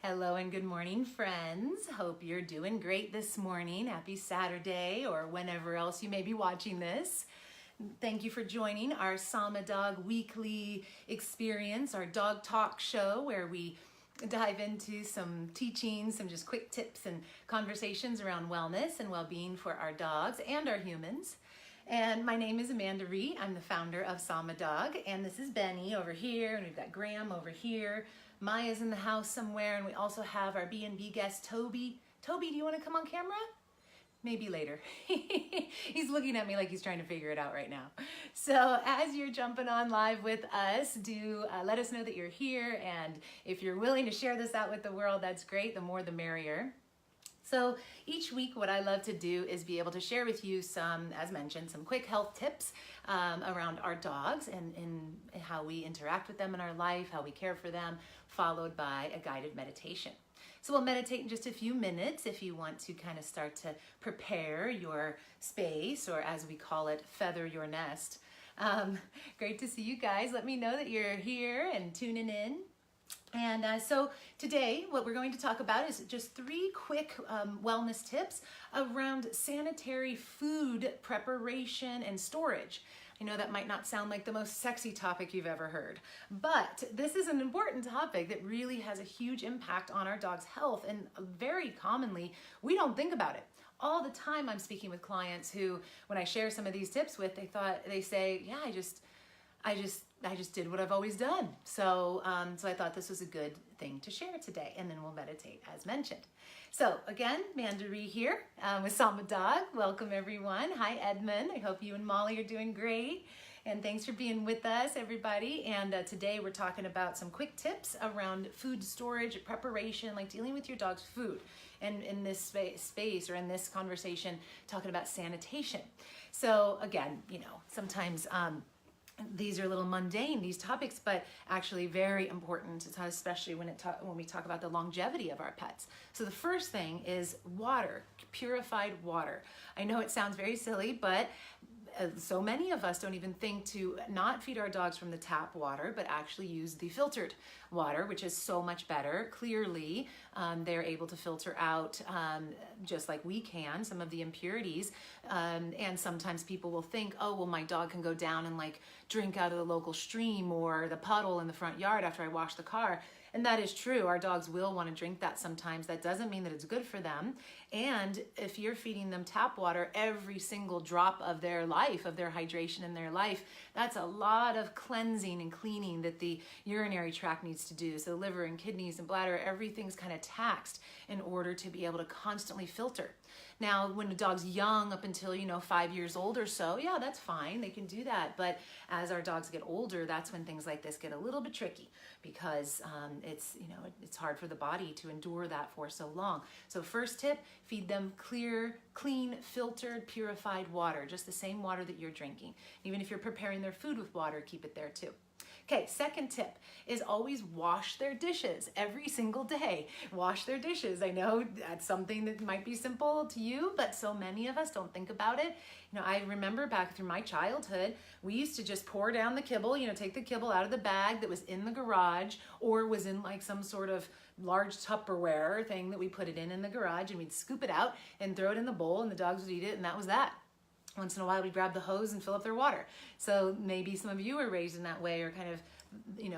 Hello and good morning, friends. Hope you're doing great this morning. Happy Saturday or whenever else you may be watching this. Thank you for joining our Sama Dog weekly experience, our dog talk show where we dive into some teachings, some just quick tips and conversations around wellness and well-being for our dogs and our humans. And my name is Amanda Ree. I'm the founder of Sama Dog, and this is Benny over here, and we've got Graham over here. Maya's in the house somewhere, and we also have our B&B guest, Toby. Toby, do you want to come on camera? Maybe later. He's looking at me like he's trying to figure it out right now. So as you're jumping on live with us, do let us know that you're here, and if you're willing to share this out with the world, that's great. The more the merrier. So each week what I love to do is be able to share with you some, as mentioned, some quick health tips around our dogs and how we interact with them in our life, how we care for them, followed by a guided meditation. So we'll meditate in just a few minutes if you want to kind of start to prepare your space, or as we call it, feather your nest. Great to see you guys. Let me know that you're here and tuning in. And so today what we're going to talk about is just 3 quick wellness tips around sanitary food preparation and storage. I know that might not sound like the most sexy topic you've ever heard, but this is an important topic that really has a huge impact on our dog's health, and very commonly we don't think about it. All the time I'm speaking with clients who, when I share some of these tips with, they say, yeah, I just did what I've always done. So I thought this was a good thing to share today, and then we'll meditate as mentioned. So again, Amanda Ree here with Sama Dog. Welcome everyone. Hi Edmund. I hope you and Molly are doing great. And thanks for being with us, everybody. And today we're talking about some quick tips around food storage, preparation, like dealing with your dog's food. And in this space or in this conversation, talking about sanitation. So again, you know, sometimes these are a little mundane, these topics, but actually very important, especially when we talk about the longevity of our pets. So the first thing is water, purified water. I know it sounds very silly, but so many of us don't even think to not feed our dogs from the tap water, but actually use the filtered water, which is so much better. Clearly, they're able to filter out, just like we can, some of the impurities. And sometimes people will think, oh, well, my dog can go down and like drink out of the local stream or the puddle in the front yard after I wash the car. And that is true. Our dogs will want to drink that sometimes. That doesn't mean that it's good for them. And if you're feeding them tap water every single drop of their life, of their hydration in their life, that's a lot of cleansing and cleaning that the urinary tract needs to do. So liver and kidneys and bladder, everything's kind of taxed in order to be able to constantly filter. Now, when a dog's young, up until, 5 years old or so, yeah, that's fine. They can do that. But as our dogs get older, that's when things like this get a little bit tricky, because it's hard for the body to endure that for so long. So first tip, feed them clear, clean, filtered, purified water, just the same water that you're drinking. Even if you're preparing their food with water, keep it there too. Okay, second tip is always wash their dishes every single day. Wash their dishes. I know that's something that might be simple to you, but so many of us don't think about it. I remember back through my childhood, we used to just pour down the kibble, take the kibble out of the bag that was in the garage or was in like some sort of large Tupperware thing that we put it in the garage, and we'd scoop it out and throw it in the bowl, and the dogs would eat it, and that was that. Once in a while, we'd grab the hose and fill up their water. So maybe some of you were raised in that way, or kind of,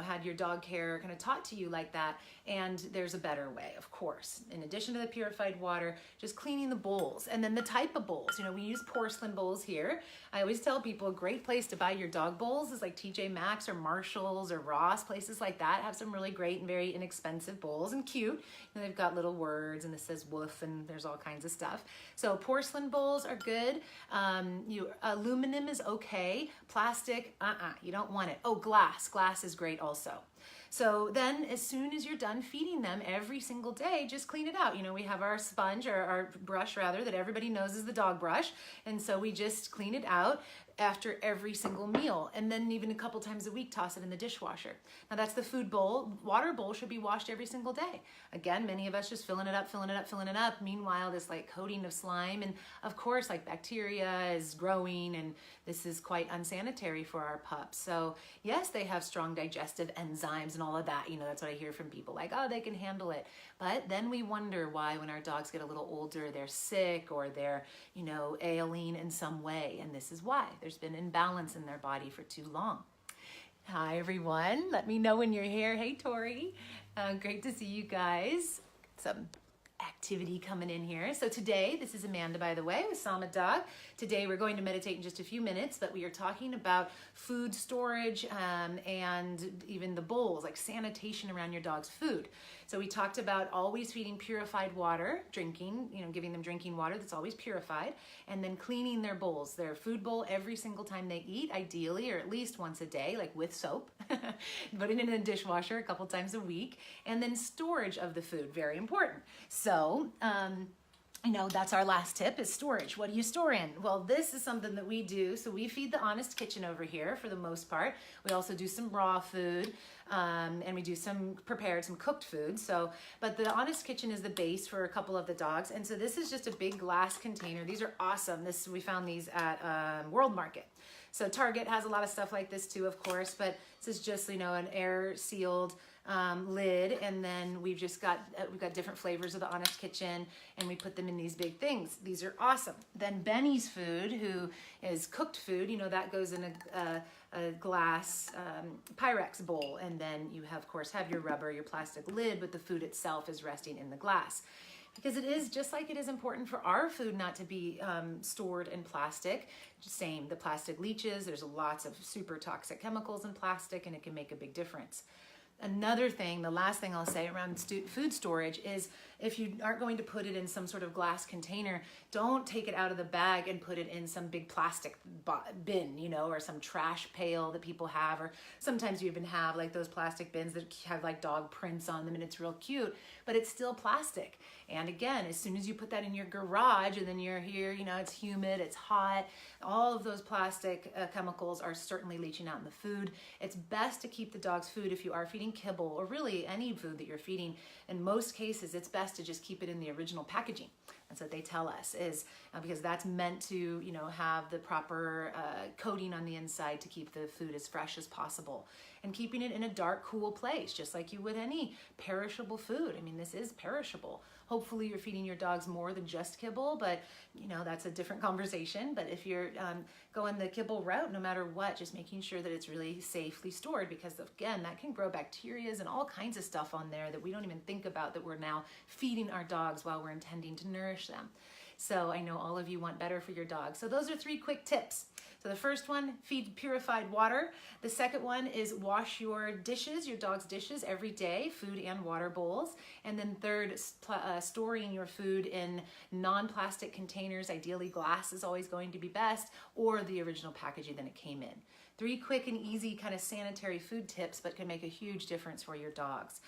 had your dog care kind of taught to you like that. And there's a better way, of course. In addition to the purified water, just cleaning the bowls, and then the type of bowls. We use porcelain bowls here. I always tell people a great place to buy your dog bowls is like TJ Maxx or Marshall's or Ross, places like that have some really great and very inexpensive bowls, and cute. They've got little words, and this says woof, and there's all kinds of stuff. So porcelain bowls are good. Aluminum is okay. Plastic, you don't want it. Oh, glass is great also. So then as soon as you're done feeding them every single day, just clean it out. We have our sponge, or our brush rather, that everybody knows is the dog brush. And so we just clean it out. after every single meal, and then even a couple times a week toss it in the dishwasher. Now that's the food bowl. Water bowl should be washed every single day. Again, many of us just filling it up, filling it up, filling it up. Meanwhile, this like coating of slime, and of course like bacteria is growing, and this is quite unsanitary for our pups. So yes, they have strong digestive enzymes and all of that. That's what I hear from people, like, oh, they can handle it. But then we wonder why when our dogs get a little older, they're sick or they're, ailing in some way. And this is why. There's been imbalance in their body for too long. Hi, everyone. Let me know when you're here. Hey, Tori. Great to see you guys. Some activity coming in here. So today, this is Amanda, by the way, with Sama Dog. Today, we're going to meditate in just a few minutes, but we are talking about food storage and even the bowls, like sanitation around your dog's food. So we talked about always feeding purified water, drinking, giving them drinking water that's always purified, and then cleaning their bowls, their food bowl every single time they eat, ideally, or at least once a day, like with soap. Put it in a dishwasher a couple times a week, and then storage of the food, very important. So, that's our last tip is storage. What do you store in? Well, this is something that we do. So we feed the Honest Kitchen over here for the most part. We also do some raw food, and we do some prepared, some cooked food. But the Honest Kitchen is the base for a couple of the dogs. And so this is just a big glass container. These are awesome. We found these at World Market. So Target has a lot of stuff like this too, of course, but this is just, an air sealed lid, and then we've got different flavors of the Honest Kitchen, and we put them in these big things. These are awesome. Then Benny's food, who is cooked food, that goes in a glass Pyrex bowl, and then you have, of course, have your rubber, your plastic lid, but the food itself is resting in the glass. Because it is, just like it is important for our food not to be stored in plastic, same, the plastic leaches, there's lots of super toxic chemicals in plastic, and it can make a big difference. Another thing, the last thing I'll say around food storage is if you aren't going to put it in some sort of glass container, don't take it out of the bag and put it in some big plastic bin, or some trash pail that people have, or sometimes you even have like those plastic bins that have like dog prints on them, and it's real cute, but it's still plastic. And again, as soon as you put that in your garage and then you're here, it's humid, it's hot, all of those plastic chemicals are certainly leaching out in the food. It's best to keep the dog's food, if you are feeding kibble or really any food that you're feeding, in most cases, it's best to just keep it in the original packaging. That's what they tell us, is because that's meant to, have the proper coating on the inside to keep the food as fresh as possible. And keeping it in a dark, cool place, just like you would any perishable food. I mean, this is perishable. Hopefully you're feeding your dogs more than just kibble, but that's a different conversation. But if you're going the kibble route, no matter what, just making sure that it's really safely stored, because again, that can grow bacteria and all kinds of stuff on there that we don't even think about, that we're now feeding our dogs while we're intending to nourish them. So I know all of you want better for your dogs. So those are 3 quick tips. So the first one, feed purified water. The second one is wash your dishes, your dog's dishes every day, food and water bowls. And then third, storing your food in non-plastic containers. Ideally, glass is always going to be best, or the original packaging that it came in. 3 quick and easy kind of sanitary food tips, but can make a huge difference for your dogs.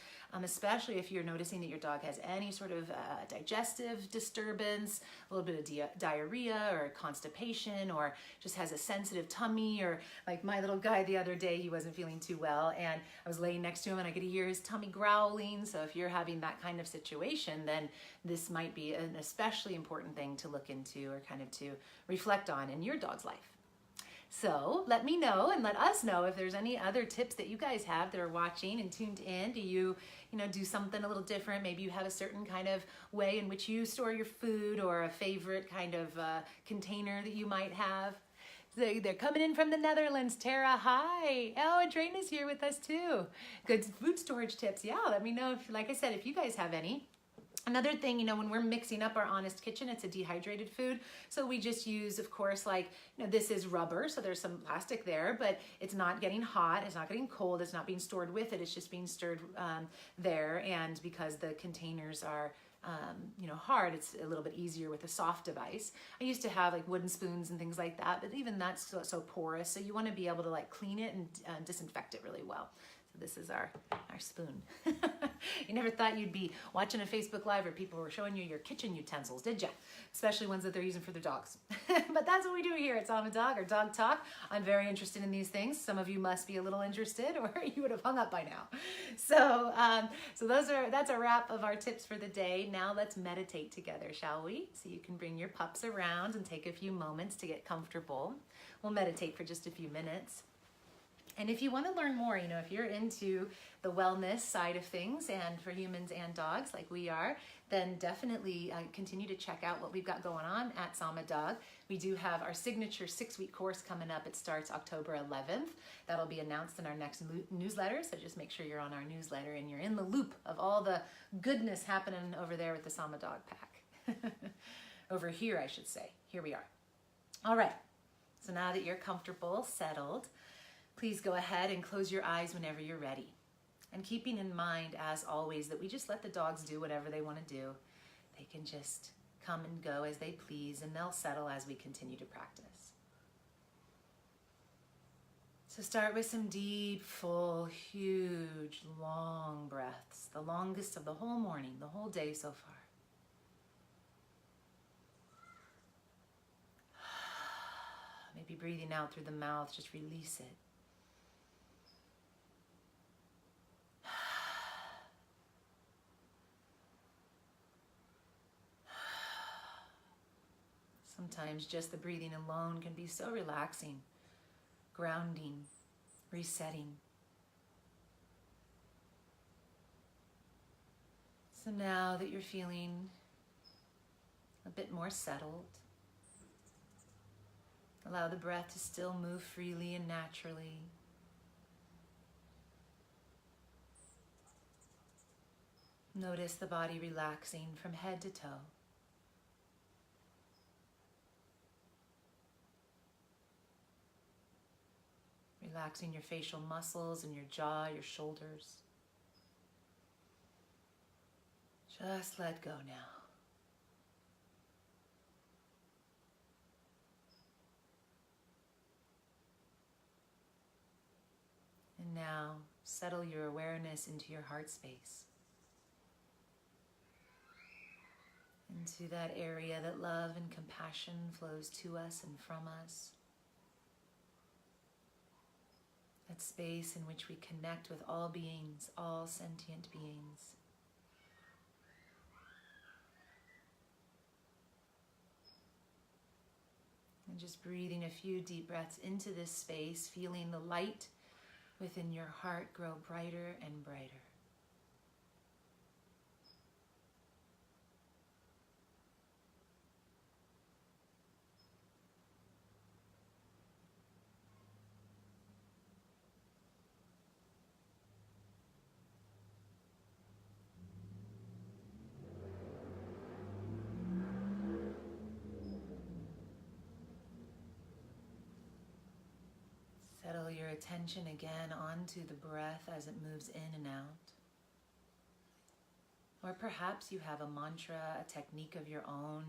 Especially if you're noticing that your dog has any sort of digestive disturbance, a little bit of diarrhea or constipation, or just has a sensitive tummy, or like my little guy the other day, he wasn't feeling too well, and I was laying next to him and I could hear his tummy growling. So if you're having that kind of situation, then this might be an especially important thing to look into, or kind of to reflect on in your dog's life. So let me know and let us know if there's any other tips that you guys have that are watching and tuned in. Do you do something a little different? Maybe you have a certain kind of way in which you store your food, or a favorite kind of container that you might have. They're coming in from the Netherlands. Tara, hi. Oh, and Draina's here with us too. Good food storage tips. Yeah, let me know if, like I said, if you guys have any. Another thing, when we're mixing up our Honest Kitchen, it's a dehydrated food. So we just use, of course, this is rubber, so there's some plastic there, but it's not getting hot, it's not getting cold, it's not being stored with it, it's just being stirred there. And because the containers are hard, it's a little bit easier with a soft device. I used to have like wooden spoons and things like that, but even that's so porous. So you want to be able to clean it and disinfect it really well. So this is our spoon. You never thought you'd be watching a Facebook Live where people were showing you your kitchen utensils, did you? Especially ones that they're using for their dogs. But that's what we do here at Sama Dog, or Dog Talk. I'm very interested in these things. Some of you must be a little interested, or you would have hung up by now. So, that's a wrap of our tips for the day. Now let's meditate together, shall we? So you can bring your pups around and take a few moments to get comfortable. We'll meditate for just a few minutes. And if you want to learn more, if you're into the wellness side of things, and for humans and dogs like we are, then definitely continue to check out what we've got going on at Sama Dog. We do have our signature 6-week course coming up. It starts October 11th. That'll be announced in our next newsletter, so just make sure you're on our newsletter and you're in the loop of all the goodness happening over there with the Sama Dog Pack. Over here, I should say. Here we are. All right, so now that you're comfortable, settled, please go ahead and close your eyes whenever you're ready. And keeping in mind, as always, that we just let the dogs do whatever they want to do. They can just come and go as they please, and they'll settle as we continue to practice. So start with some deep, full, huge, long breaths, the longest of the whole morning, the whole day so far. Maybe breathing out through the mouth, just release it. Sometimes just the breathing alone can be so relaxing, grounding, resetting. So now that you're feeling a bit more settled, allow the breath to still move freely and naturally. Notice the body relaxing from head to toe. Relaxing your facial muscles and your jaw, your shoulders. Just let go now. And now, settle your awareness into your heart space. Into that area that love and compassion flows to us and from us. That space in which we connect with all beings, all sentient beings. And just breathing a few deep breaths into this space, feeling the light within your heart grow brighter and brighter. Settle your attention again onto the breath as it moves in and out. Or perhaps you have a mantra, a technique of your own.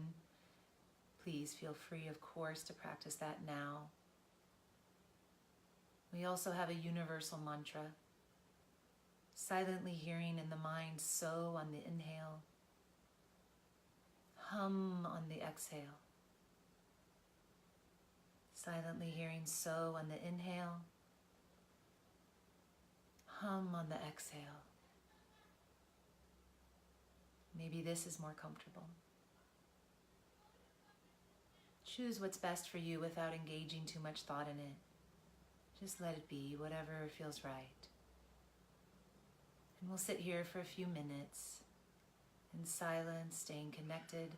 Please feel free, of course, to practice that now. We also have a universal mantra, silently hearing in the mind so on the inhale, hum on the exhale. Silently hearing so on the inhale, hum on the exhale. Maybe this is more comfortable. Choose what's best for you without engaging too much thought in it. Just let it be, whatever feels right. And we'll sit here for a few minutes in silence, staying connected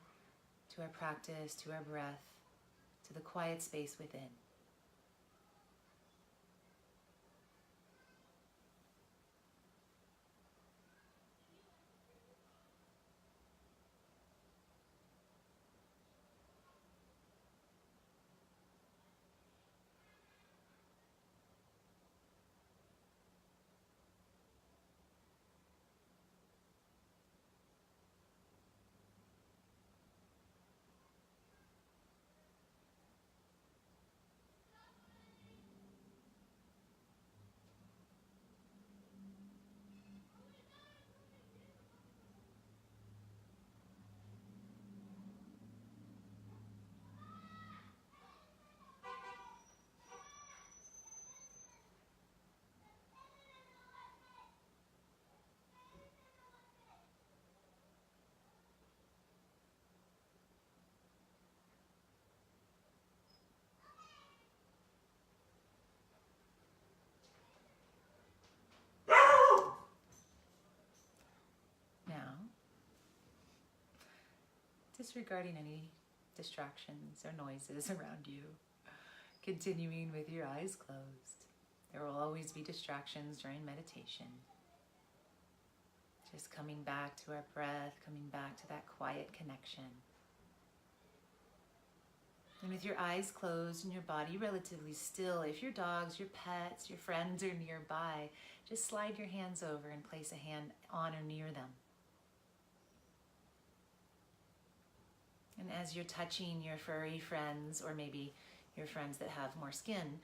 to our practice, to our breath, to the quiet space within. disregarding any distractions or noises around you. Continuing with your eyes closed. There will always be distractions during meditation. Just coming back to our breath, coming back to that quiet connection. And with your eyes closed and your body relatively still, if your dogs, your pets, your friends are nearby, just slide your hands over and place a hand on or near them. And as you're touching your furry friends, or maybe your friends that have more skin,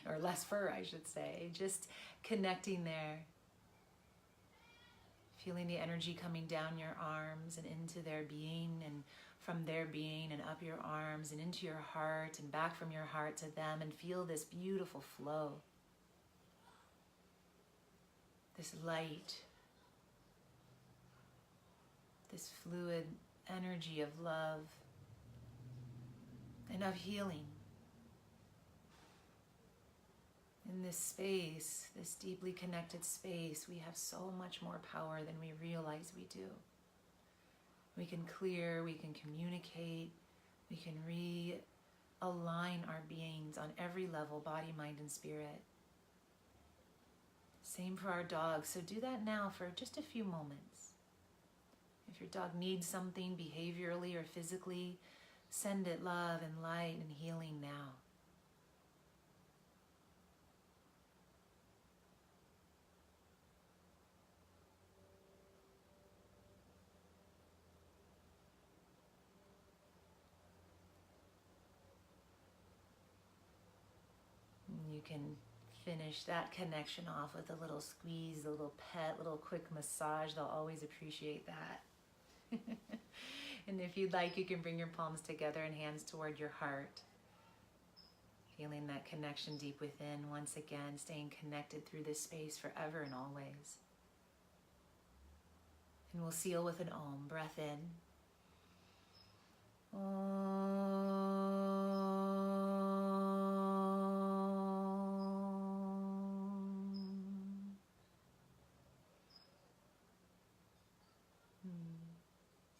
or less fur, I should say, just connecting there. Feeling the energy coming down your arms and into their being, and from their being and up your arms and into your heart and back from your heart to them, and feel this beautiful flow. This light, this fluid energy of love and of healing. In this space, this deeply connected space, we have so much more power than we realize we do. We can clear, we can communicate, we can realign our beings on every level, body, mind, and spirit. Same for our dogs, so do that now for just a few moments. If your dog needs something behaviorally or physically, send it love and light and healing now. You can finish that connection off with a little squeeze, a little pet, little quick massage. They'll always appreciate that. And if you'd like, you can bring your palms together and hands toward your heart. Feeling that connection deep within, once again, staying connected through this space forever and always. And we'll seal with an Om. Breath in.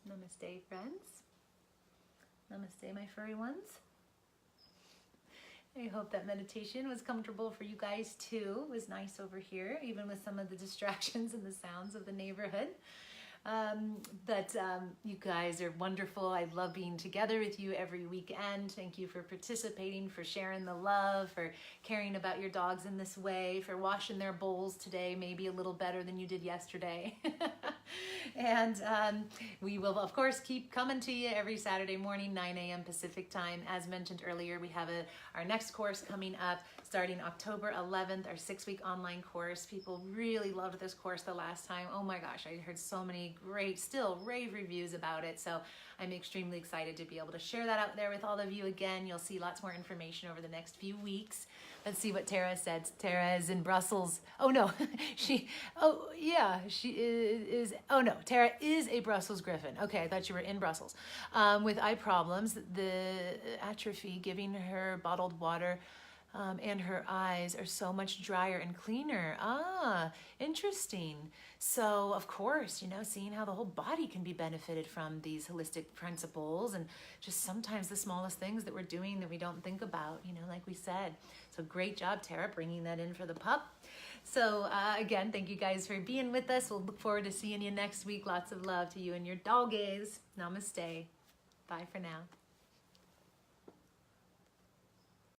Namaste, friends. Namaste, my furry ones. I hope that meditation was comfortable for you guys too. It was nice over here, even with some of the distractions and the sounds of the neighborhood. You guys are wonderful. I love being together with you every weekend. Thank you for participating, for sharing the love, for caring about your dogs in this way, for washing their bowls today, maybe a little better than you did yesterday. And we will, of course, keep coming to you every Saturday morning, 9 a.m. Pacific time. As mentioned earlier, we have our next course coming up starting October 11th, our 6-week online course. People really loved this course the last time. Oh my gosh, I heard so many great, still rave reviews about it. So I'm extremely excited to be able to share that out there with all of you again. You'll see lots more information over the next few weeks. Let's see what Tara said. Tara is in Brussels. Oh no, Tara is a Brussels Griffin. Okay, I thought you were in Brussels. With eye problems, the atrophy, giving her bottled water and her eyes are so much drier and cleaner. Ah, interesting. So, of course, seeing how the whole body can be benefited from these holistic principles, and just sometimes the smallest things that we're doing that we don't think about, like we said. So great job, Tara, bringing that in for the pup. So again, thank you guys for being with us. We'll look forward to seeing you next week. Lots of love to you and your doggies. Namaste. Bye for now.